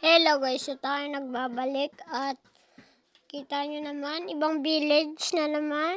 Hello guys, so tayo nagbabalik at kita nyo naman, ibang village na naman.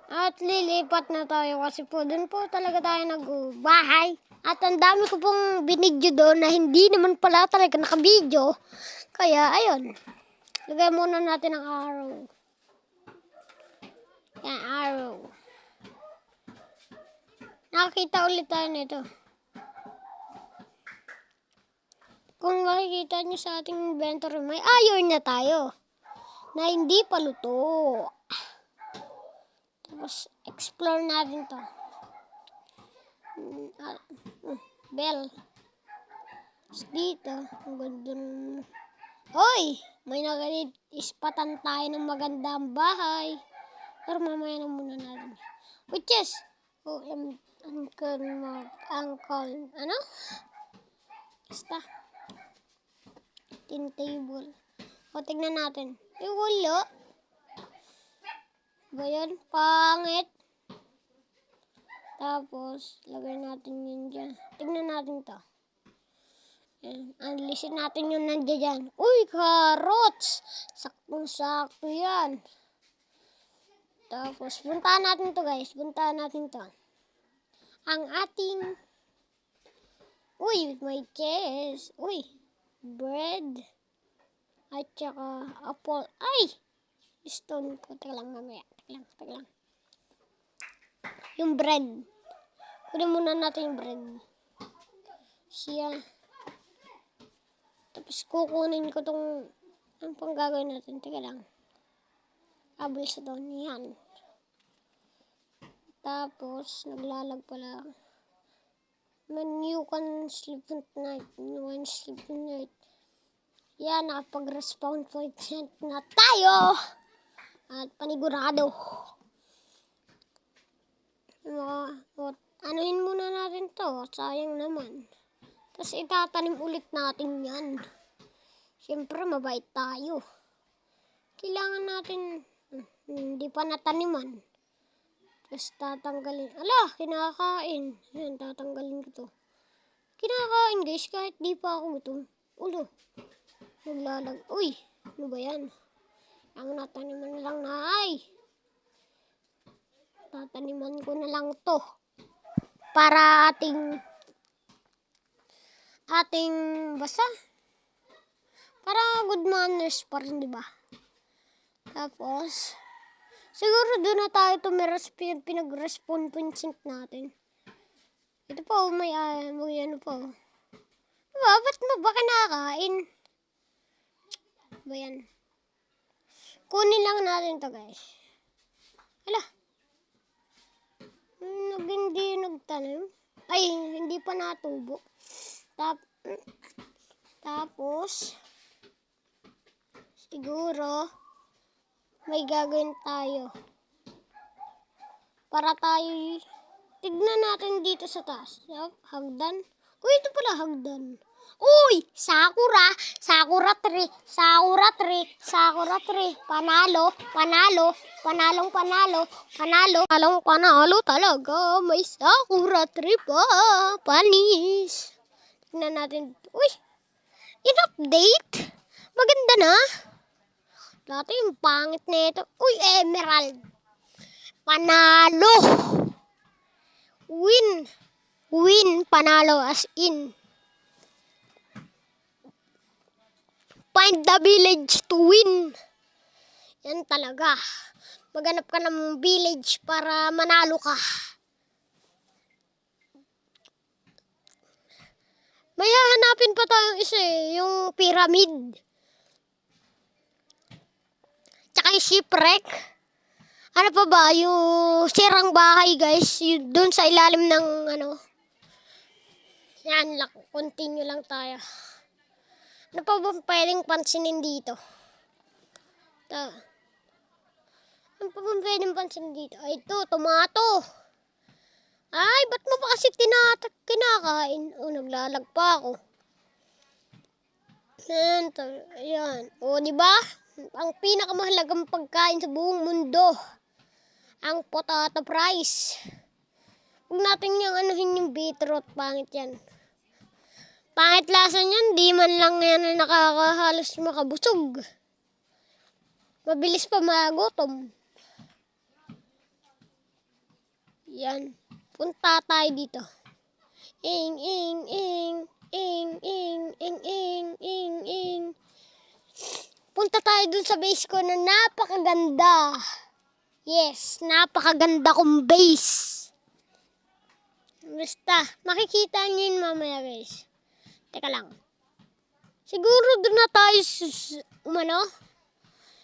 At lilipat na tayo kasi po dun po talaga tayo nagbahay. At ang dami ko pong binidyo doon na hindi naman pala talaga nakabidyo. Kaya ayun, lagay muna natin ang arrow. Yan, arrow. Nakakita ulit tayo nito. Kung makikita nyo sa ating inventory, may iron na tayo na hindi pa luto. Tapos, explore natin to. Bell. Tapos dito, ang ganda. Hoy! May nagalit. Ispatan tayo ng magandang bahay. Pero mamaya na muna natin. Which is, uncle, ano? Basta. Tin table. O, tignan natin. Wala. Ba yan? Pangit. Tapos, lagay natin yun dyan. Tignan natin to. Analisin natin yung nandiyan dyan. Uy, carrots! Saktong-sakto yan. Tapos, puntahan natin to guys. Puntahan natin to. Ang ating... Uy, may chest. Uy, bread. At saka apple. Ay! Stone ko. Teka lang mamaya. Teka lang. Yung bread. Kunin muna natin yung bread. Siya. Tapos kukunin ko tong ang pang gagawin natin. Teka lang. Abel sa doon. Yan. Tapos naglalag pala. When you can sleep at night. When sleep at night. Yan. Nakapag-respawn point na tayo. At panigurado. Anuhin muna natin to. Sayang naman. Tapos itatanim ulit natin yan. Siyempre mabait tayo. Kailangan natin hindi pa nataniman. Tapos tatanggalin. Ala, kinakain. Yan, tatanggalin ko to. Kinakain guys kahit di pa ako gutom. Ulo. Naglalag. Uy, ano ba yan? Ang nataniman na lang na ay. Tataniman ko na lang to. Para ating basta. Para good manners pa rin, diba? Tapos, siguro doon na tayo tumira sa pinag-respawn point natin. Ito po, may ano po. Diba? Ba't mo ba kinakain? Ba yan? Kunin lang natin to guys. Hala. Hindi nagtanim. Ay, hindi pa natubo. Tapos, siguro, may gagawin tayo. Para tayo, tignan natin dito sa taas. Hagdan. Uy, ito pala hagdan. Uy, sakura tree, panalo, panalo talaga, may sakura tree pa, panis. Tignan natin, uy, in-update, maganda na. Dati yung pangit na ito, uy, emerald, panalo, win, panalo as in. Find the village to win. Yan talaga. Maghanap ka ng village para manalo ka. May hahanapin pa tayong isa yung pyramid. Tsaka yung shipwreck. Ano pa ba? Yung sirang bahay guys. Yung doon sa ilalim ng ano. Yan lang. Continue lang tayo. Ano pa ba pwedeng pansinin dito? Ano pa ba pwedeng pansinin dito? Ay, ito, tomato. Ay, ba't mo pa kasi kinakain? O, naglalag pa ako. Yan. O, diba? Ang pinakamahalagang pagkain sa buong mundo. Ang potato fries. Huwag natin yung anuhin yung beetroot. Pangit yan. Pangit lasa niyan, di man lang yan nakakahalos makabusog. Mabilis pa magutom. Yan. Punta tayo dito. Ing, ing, ing. Ing, ing, ing, ing, ing, ing. Punta tayo dun sa base ko na napakaganda. Yes, napakaganda kong base. Basta, makikita nyo yun mamaya guys. Teka lang. Siguro dun na tayo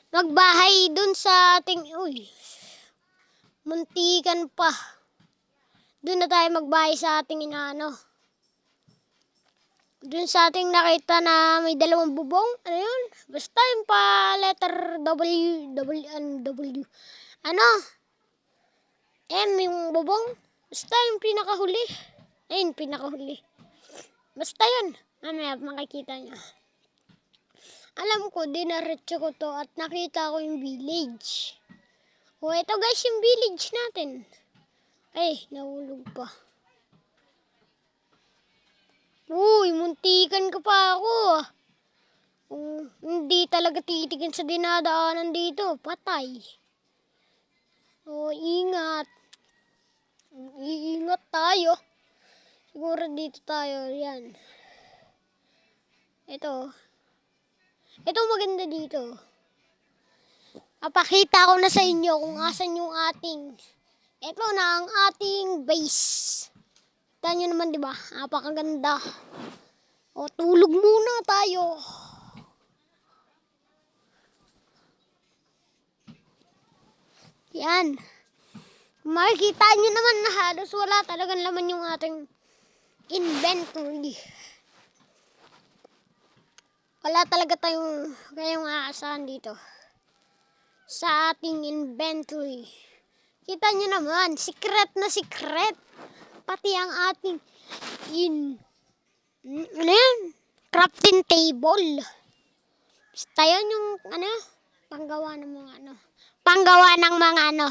magbahay dun sa ating, muntikan pa. Dun na tayo magbahay sa ating dun sa ating nakita na may dalawang bubong. Ano yun? Basta yung pa letter W. M yung bubong. Basta yung pinakahuli. Ayun, pinakahuli. Basta yun. Mamaya makikita nyo. Alam ko, dinaretso ko to at nakita ko yung village. Ito guys yung village natin. Ay, nahulog pa. Uy, muntikan ka pa ako. Hindi talaga titigan sa dinadaanan dito. Patay. Ingat. Iingat tayo. Siguro dito tayo. Yan. Ito maganda dito. Papakita ko na sa inyo kung asan yung ating. Ito na ang ating base. Kita nyo naman, di ba? Napakaganda. Tulog muna tayo. Yan. Makikita nyo naman na halos wala talagang laman yung ating inventory. Wala talaga kayong aasahan dito. Sa ating inventory. Kita nyo naman, secret na secret. Pati ang ating crafting table. Basta yun yung panggawa ng mga panggawa ng mga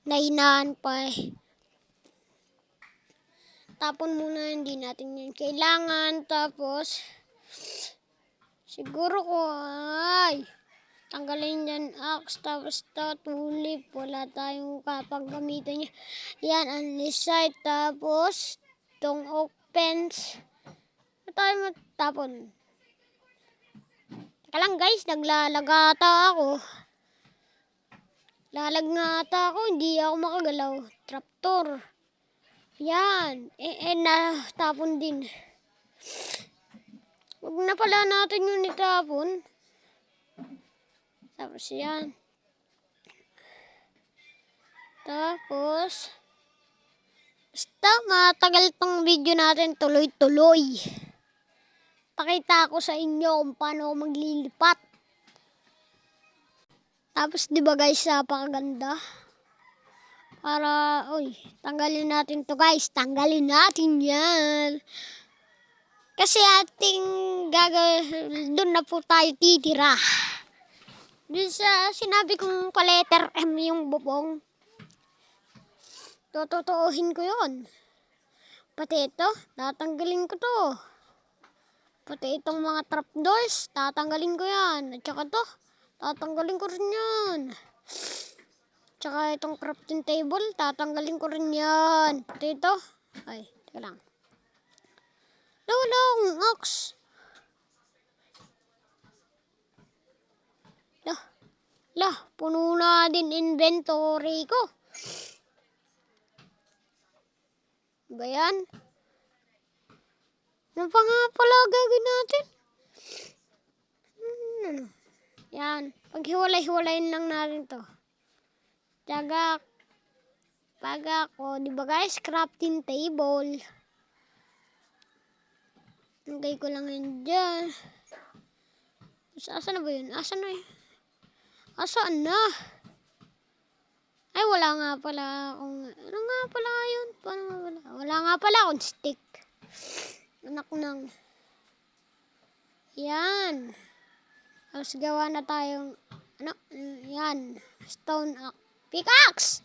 nahinaan pa Tapon muna, hindi natin yan kailangan. Tapos siguro ko tanggalin dyan axe, tapos tulip, wala tayong kapaggamitan niya. Yan, unlicite, tapos itong oak fence. Tayo matapon. Teka lang guys, naglalagata ako. Lalagngata ako, hindi ako makagalaw. Traptor. Yan, natapon din. Huwag na pala natin yung itapon. Tapos yan. Tapos, basta matagal tong video natin, tuloy-tuloy. Pakita ko sa inyo kung paano maglilipat. Tapos di ba guys, napakaganda. Para, tanggalin natin to guys. Tanggalin natin yan. Kasi ating doon na po tayo titira. Doon sa sinabi kong pa-letter M yung bubong. Totoohin ko yun. Pati ito, tatanggalin ko to. Pati itong mga trapdoors, tatanggalin ko yan. At saka to, tatanggalin ko rin yan. Tsaka itong crafting table, tatanggalin ko rin yan. Pati ito, teka lang. Wala akong axe. Puno na din inventory ko. Ba yan? Ano pa nga pala gagawin natin? Yan. Paghiwalay-hiwalayin lang natin to. Tagak. Di ba guys? Crafting table. Lagay ko lang yun dyan. Asan na ba yun? Asan na? Ay, wala nga pala akong... Ano nga pala yun? Paano nga pala? Wala nga pala akong stick. Anak ng... Yan. Tapos gawa na tayong... Yan. Stone axe. Pickaxe!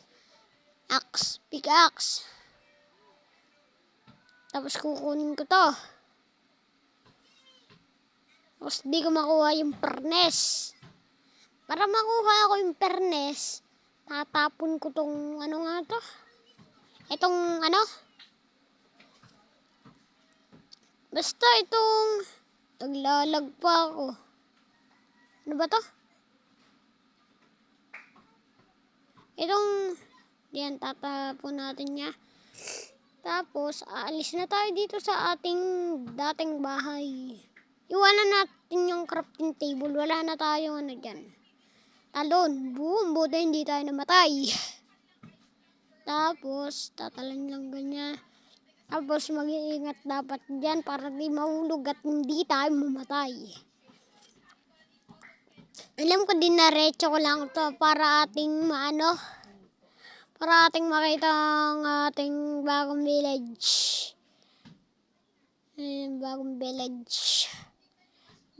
Pickaxe. Tapos kukunin ko to. Tapos di ko makuha yung pernes. Para makuha ko yung pernes, tatapon ko tong ano nga to? Itong ano? Basta itong naglalag pa ako. Ano ba to? Itong diyan tatapon natin niya. Tapos aalis na tayo dito sa ating dating bahay. Iwanan natin yung crafting table. Wala na tayong ano dyan. Talon. Boom. Buti hindi tayo namatay. Tapos tatalan lang ganyan. Tapos mag-iingat dapat dyan para di mahulog at hindi tayo mamatay. Alam ko dinaretso ko lang to para ating maano. Para ating makita ang ating bagong village. Bagong village.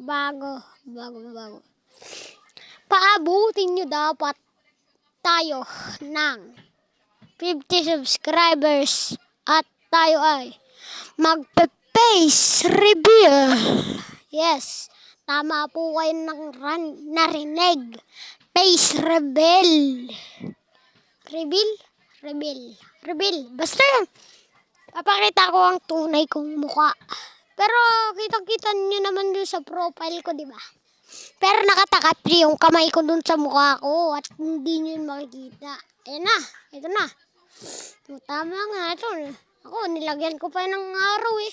Bago. Paabutin nyo dapat tayo ng 50 subscribers at tayo ay magpe-face reveal. Yes, tama po kayo ng narinig. Face reveal. Reveal. Basta yun. Papakita ko ang tunay kong mukha. Pero kitang-kita nyo naman dun sa profile ko, di ba? Pero nakatakip yung kamay ko dun sa mukha ko at hindi nyo makikita. Ayan na, ito na. Tama nga ito. Ako, nilagyan ko pa ng araw eh.